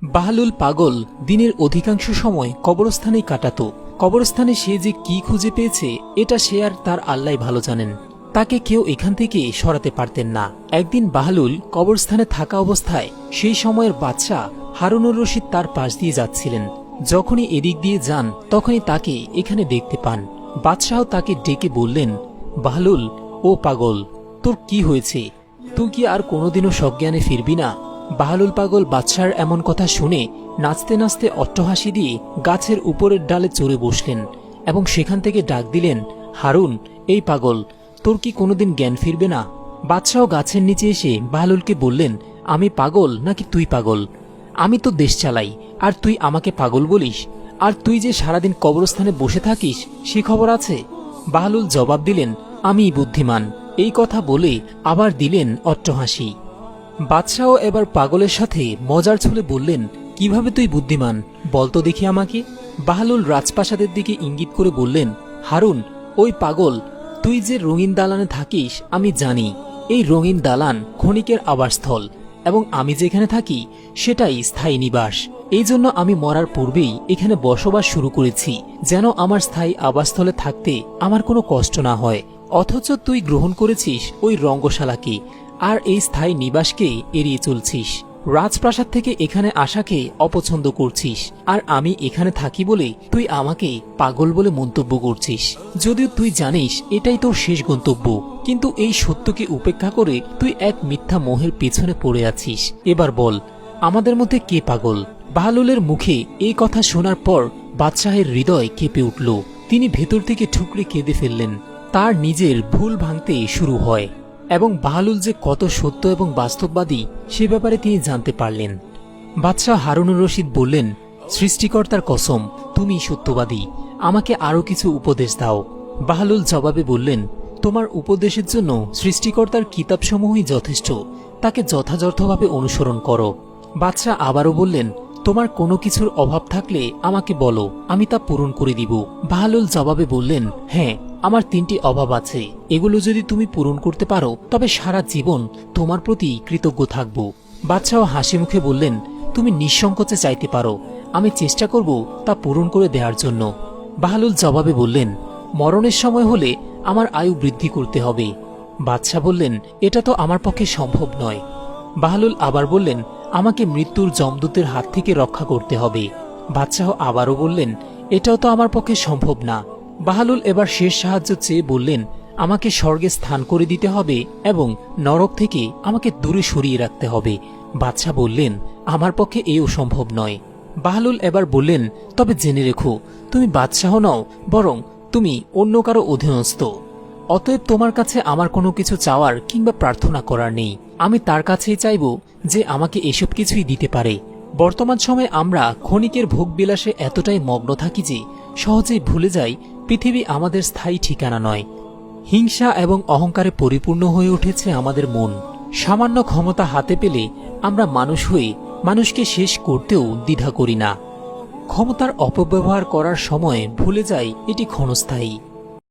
বাহলুল পাগল দিনের অধিকাংশ সময় কবরস্থানেই কাটাতো। কবরস্থানে সে যে কি খুঁজে পেয়েছে এটা সে আর তার আল্লাহ ভালো জানেন। তাকে কেউ এখান থেকে সরাতে পারতেন না। একদিন বাহলুল কবরস্থানে থাকা অবস্থায় সেই সময়ের বাদশাহ হারুনুর রশিদ তার পাশ দিয়ে যাচ্ছিলেন। যখনই এদিক দিয়ে যান তখনই তাকে এখানে দেখতে পান। বাদশাহ তাকে ডেকে বললেন, বাহলুল, ও পাগল, তোর কি হয়েছে? তুই কি আর কোনোদিনও সজ্ঞানে ফিরবি না? বাহলুল পাগল বাদশার এমন কথা শুনে নাচতে নাচতে অট্টহাসি দিয়ে গাছের উপরের ডালে চড়ে বসলেন এবং সেখান থেকে ডাক দিলেন, হারুন, এই পাগল, তোর কি কোনোদিন জ্ঞান ফিরবে না? বাদশাহ গাছের নিচে এসে বাহলুলকে বললেন, আমি পাগল নাকি তুই পাগল? আমি তো দেশ চালাই, আর তুই আমাকে পাগল বলিস? আর তুই যে সারাদিন কবরস্থানে বসে থাকিস সে খবর আছে? বাহলুল জবাব দিলেন, আমিই বুদ্ধিমান। এই কথা বলে আবার দিলেন অট্টহাসি। বাদশাহ এবার পাগলের সাথে মজার ছলে বললেন, কিভাবে তুই বুদ্ধিমান বলতো দেখি আমাকে? বাহলুল রাজপ্রাসাদের দিকে ইঙ্গিত করে বললেন, হারুন, ওই পাগল, তুই যে রঙিন দালানে থাকিস আমি জানি। এই রঙিন দালান ক্ষণিকের আবাসস্থল, এবং আমি যেখানে থাকি সেটাই স্থায়ী নিবাস। এই জন্য আমি মরার পূর্বেই এখানে বসবাস শুরু করেছি, যেন আমার স্থায়ী আবাসস্থলে থাকতে আমার কোনো কষ্ট না হয়। অথচ তুই গ্রহণ করেছিস ওই রঙ্গশালাকে, আর এই স্থায়ী নিবাসকে এড়িয়ে চলছিস। রাজপ্রাসাদ থেকে এখানে আসাকে অপছন্দ করছিস, আর আমি এখানে থাকি বলে তুই আমাকে পাগল বলে মন্তব্য করছিস। যদিও তুই জানিস এটাই তোর শেষ গন্তব্য, কিন্তু এই সত্যকে উপেক্ষা করে তুই এক মিথ্যা মোহের পেছনে পড়ে আছিস। এবার বল, আমাদের মধ্যে কে পাগল? বাহলুলের মুখে এই কথা শোনার পর বাদশাহের হৃদয় কেঁপে উঠল। তিনি ভেতর থেকে ঠুকরে কেঁদে ফেললেন। তার নিজের ভুল ভাঙতে শুরু হয় এবং বাহলুল যে কত সত্য এবং বাস্তববাদী সে ব্যাপারে তিনি জানতে পারলেন। বাদশাহ হারুনুর রশিদ বললেন, সৃষ্টিকর্তার কসম, তুমি সত্যবাদী, আমাকে আরো কিছু উপদেশ দাও। বাহলুল জবাবে বললেন, তোমার উপদেশের জন্য সৃষ্টিকর্তার কিতাবসমূহই যথেষ্ট, তাকে যথাযথভাবে অনুসরণ করো। বাদশাহ আবারও বললেন, তোমার কোনো কিছুর অভাব থাকলে আমাকে বলো, আমি তা পূরণ করে দিব। বাহলুল জবাবে বললেন, হ্যাঁ, আমার 3টি অভাব আছে। এগুলো যদি তুমি পূরণ করতে পারো তবে সারা জীবন তোমার প্রতি কৃতজ্ঞ থাকব। বাদশাহ হাসি মুখে বললেন, তুমি নিঃসংকোচে চাইতে পারো, আমি চেষ্টা করব তা পূরণ করে দেওয়ার জন্য। বাহলুল জবাবে বললেন, মরণের সময় হলে আমার আয়ু বৃদ্ধি করতে হবে। বাদশাহ বললেন, এটা তো আমার পক্ষে সম্ভব নয়। বাহলুল আবার বললেন, আমাকে মৃত্যুর যমদূতের হাত থেকে রক্ষা করতে হবে। বাদশাহ আবারও বললেন, এটাও তো আমার পক্ষে সম্ভব না। বাহলুল এবার শেষ সাহায্য চেয়ে বললেন, আমাকে স্বর্গে স্থান করে দিতে হবে এবং নরক থেকে আমাকে দূরে সরিয়ে রাখতে হবে। বাদশাহ বললেন, আমার পক্ষে এও সম্ভব নয়। বাহলুল এবার বললেন, তবে জেনে রেখো, তুমি বাদশাহ নও, বরং তুমি অন্য কারো অধীনস্থ। অতএব তোমার কাছে আমার কোনো কিছু চাওয়ার কিংবা প্রার্থনা করার নেই। আমি তার কাছেই চাইব যে আমাকে এসব কিছুই দিতে পারে। বর্তমান সময়ে আমরা ক্ষণিকের ভোগবিলাসে এতটাই মগ্ন থাকি যে সহজেই ভুলে যাই পৃথিবী আমাদের স্থায়ী ঠিকানা নয়। হিংসা এবং অহংকারে পরিপূর্ণ হয়ে উঠেছে আমাদের মন। সামান্য ক্ষমতা হাতে পেলে আমরা মানুষ হয়ে মানুষকে শেষ করতেও দ্বিধা করি না। ক্ষমতার অপব্যবহার করার সময় ভুলে যাই এটি ক্ষণস্থায়ী।